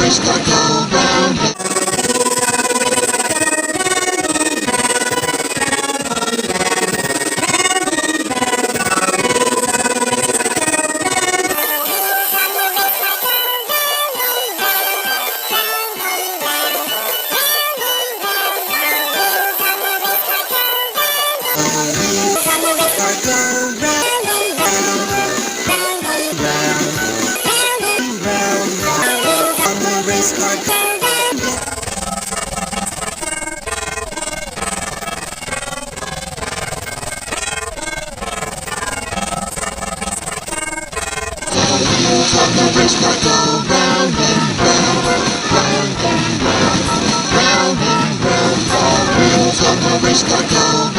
race car go round. On the race car go round and round, round and round, round and round. All wheels on the race car go round.